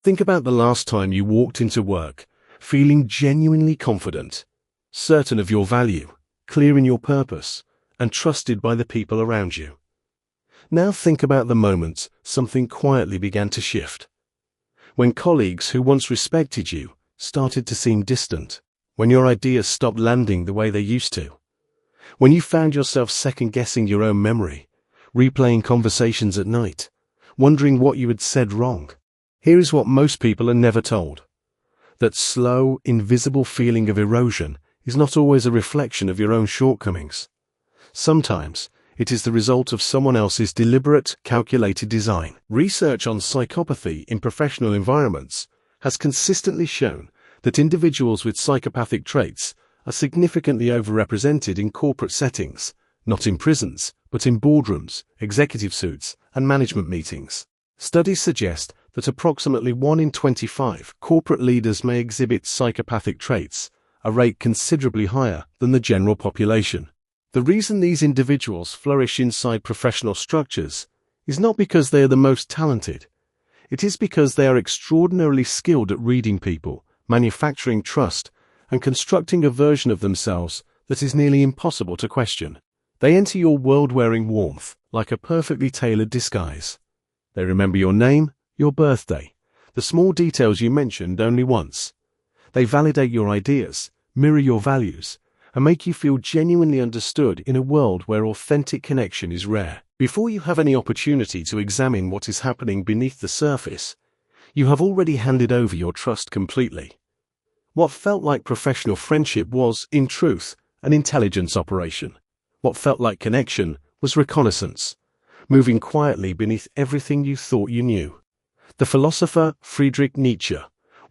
Think about the last time you walked into work, feeling genuinely confident, certain of your value, clear in your purpose, and trusted by the people around you. Now think about the moment something quietly began to shift. When colleagues who once respected you started to seem distant, when your ideas stopped landing the way they used to, when you found yourself second-guessing your own memory, replaying conversations at night, wondering what you had said wrong. Here is what most people are never told: that slow, invisible feeling of erosion is not always a reflection of your own shortcomings. Sometimes, it is the result of someone else's deliberate, calculated design. Research on psychopathy in professional environments has consistently shown that individuals with psychopathic traits are significantly overrepresented in corporate settings, not in prisons, but in boardrooms, executive suites, and management meetings. Studies suggest that approximately 1 in 25 corporate leaders may exhibit psychopathic traits, a rate considerably higher than the general population. The reason these individuals flourish inside professional structures is not because they are the most talented. It is because they are extraordinarily skilled at reading people, manufacturing trust, and constructing a version of themselves that is nearly impossible to question. They enter your world wearing warmth, like a perfectly tailored disguise. They remember your name, your birthday, the small details you mentioned only once. They validate your ideas, mirror your values, and make you feel genuinely understood in a world where authentic connection is rare. Before you have any opportunity to examine what is happening beneath the surface, you have already handed over your trust completely. What felt like professional friendship was, in truth, an intelligence operation. What felt like connection was reconnaissance, moving quietly beneath everything you thought you knew. The philosopher Friedrich Nietzsche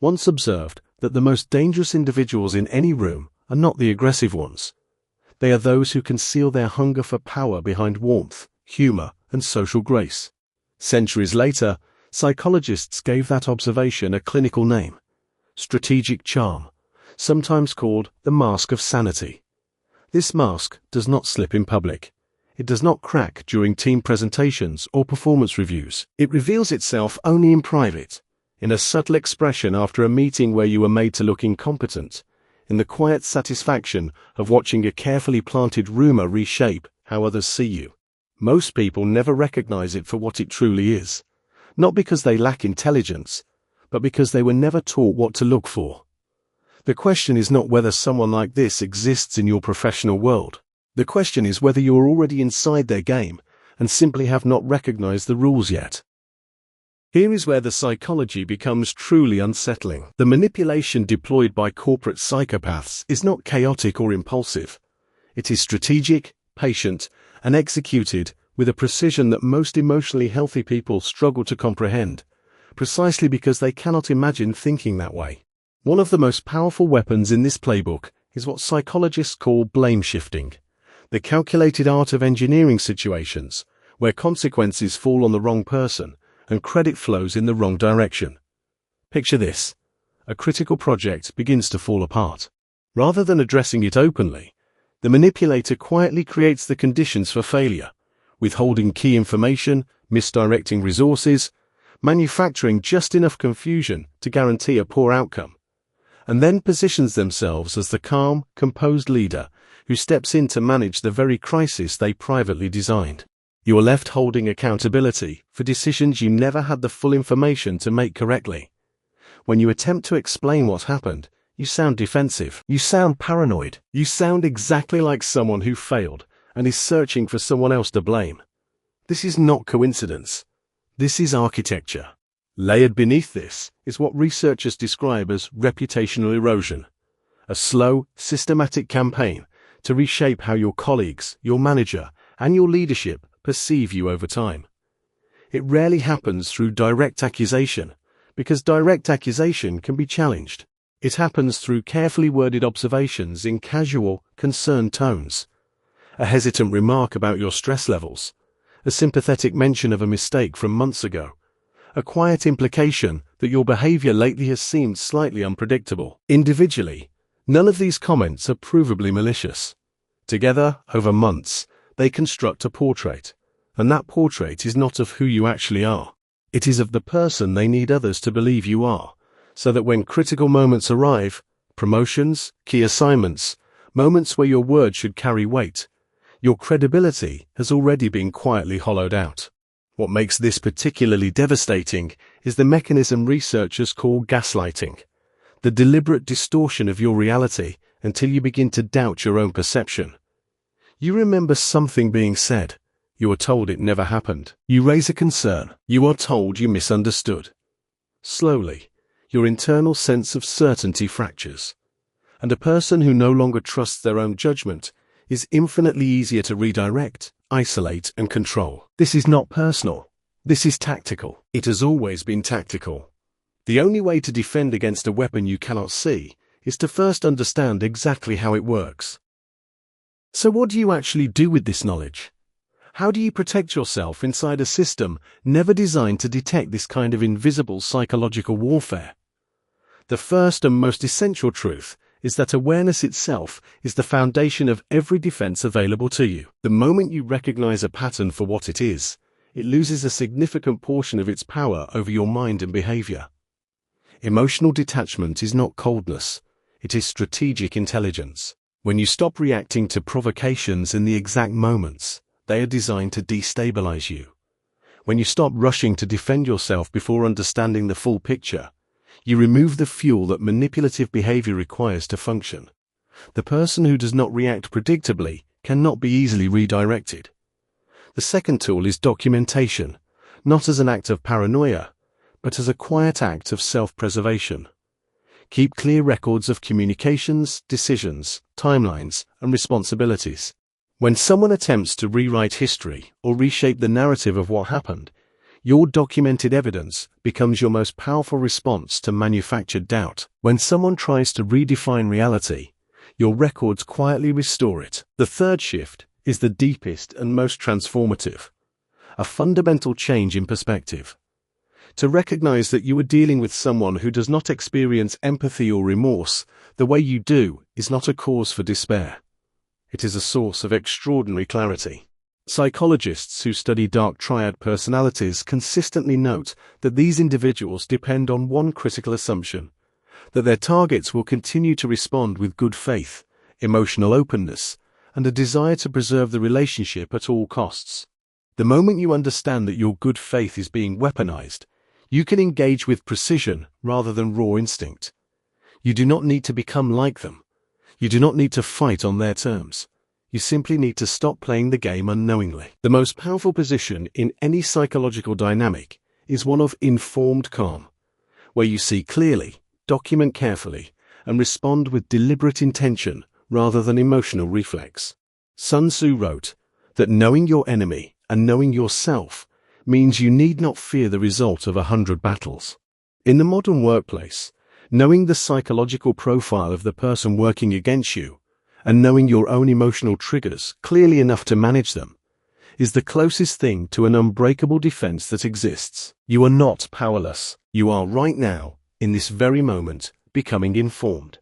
once observed that the most dangerous individuals in any room are not the aggressive ones. They are those who conceal their hunger for power behind warmth, humor, and social grace. Centuries later, psychologists gave that observation a clinical name: strategic charm, sometimes called the mask of sanity. This mask does not slip in public. It does not crack during team presentations or performance reviews. It reveals itself only in private, in a subtle expression after a meeting where you were made to look incompetent, in the quiet satisfaction of watching a carefully planted rumor reshape how others see you. Most people never recognize it for what it truly is, not because they lack intelligence, but because they were never taught what to look for. The question is not whether someone like this exists in your professional world. The question is whether you are already inside their game and simply have not recognized the rules yet. Here is where the psychology becomes truly unsettling. The manipulation deployed by corporate psychopaths is not chaotic or impulsive. It is strategic, patient, and executed with a precision that most emotionally healthy people struggle to comprehend, precisely because they cannot imagine thinking that way. One of the most powerful weapons in this playbook is what psychologists call blame shifting, the calculated art of engineering situations where consequences fall on the wrong person and credit flows in the wrong direction. Picture this: a critical project begins to fall apart. Rather than addressing it openly, the manipulator quietly creates the conditions for failure, withholding key information, misdirecting resources, manufacturing just enough confusion to guarantee a poor outcome, and then positions themselves as the calm, composed leader who steps in to manage the very crisis they privately designed. You are left holding accountability for decisions you never had the full information to make correctly. When you attempt to explain what happened, you sound defensive. You sound paranoid. You sound exactly like someone who failed and is searching for someone else to blame. This is not coincidence. This is architecture. Layered beneath this is what researchers describe as reputational erosion, a slow, systematic campaign to reshape how your colleagues, your manager, and your leadership perceive you over time. It rarely happens through direct accusation, because direct accusation can be challenged. It happens through carefully worded observations in casual, concerned tones. A hesitant remark about your stress levels, a sympathetic mention of a mistake from months ago, a quiet implication that your behavior lately has seemed slightly unpredictable. Individually, none of these comments are provably malicious. Together, over months, they construct a portrait, and that portrait is not of who you actually are. It is of the person they need others to believe you are, so that when critical moments arrive, promotions, key assignments, moments where your word should carry weight, your credibility has already been quietly hollowed out. What makes this particularly devastating is the mechanism researchers call gaslighting, the deliberate distortion of your reality until you begin to doubt your own perception. You remember something being said. You are told it never happened. You raise a concern. You are told you misunderstood. Slowly, your internal sense of certainty fractures, and a person who no longer trusts their own judgment is infinitely easier to redirect, isolate, and control. This is not personal. This is tactical. It has always been tactical. The only way to defend against a weapon you cannot see is to first understand exactly how it works. So what do you actually do with this knowledge? How do you protect yourself inside a system never designed to detect this kind of invisible psychological warfare? The first and most essential truth is that awareness itself is the foundation of every defense available to you. The moment you recognize a pattern for what it is, it loses a significant portion of its power over your mind and behavior. Emotional detachment is not coldness, it is strategic intelligence. When you stop reacting to provocations in the exact moments, they are designed to destabilize you. When you stop rushing to defend yourself before understanding the full picture, you remove the fuel that manipulative behavior requires to function. The person who does not react predictably cannot be easily redirected. The second tool is documentation, not as an act of paranoia, but as a quiet act of self-preservation. Keep clear records of communications, decisions, timelines, and responsibilities. When someone attempts to rewrite history or reshape the narrative of what happened, your documented evidence becomes your most powerful response to manufactured doubt. When someone tries to redefine reality, your records quietly restore it. The third shift is the deepest and most transformative, a fundamental change in perspective. To recognize that you are dealing with someone who does not experience empathy or remorse the way you do is not a cause for despair. It is a source of extraordinary clarity. Psychologists who study dark triad personalities consistently note that these individuals depend on one critical assumption: that their targets will continue to respond with good faith, emotional openness, and a desire to preserve the relationship at all costs. The moment you understand that your good faith is being weaponized, you can engage with precision rather than raw instinct. You do not need to become like them. You do not need to fight on their terms. You simply need to stop playing the game unknowingly. The most powerful position in any psychological dynamic is one of informed calm, where you see clearly, document carefully, and respond with deliberate intention rather than emotional reflex. Sun Tzu wrote that knowing your enemy and knowing yourself means you need not fear the result of 100 battles. In the modern workplace, knowing the psychological profile of the person working against you and knowing your own emotional triggers clearly enough to manage them is the closest thing to an unbreakable defense that exists. You are not powerless. You are right now, in this very moment, becoming informed.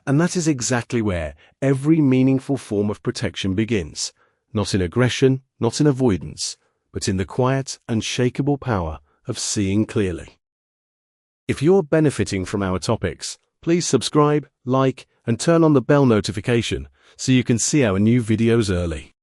And that is exactly where every meaningful form of protection begins, not in aggression, not in avoidance, but in the quiet, unshakable power of seeing clearly. If you're benefiting from our topics, please subscribe, like, and turn on the bell notification so you can see our new videos early.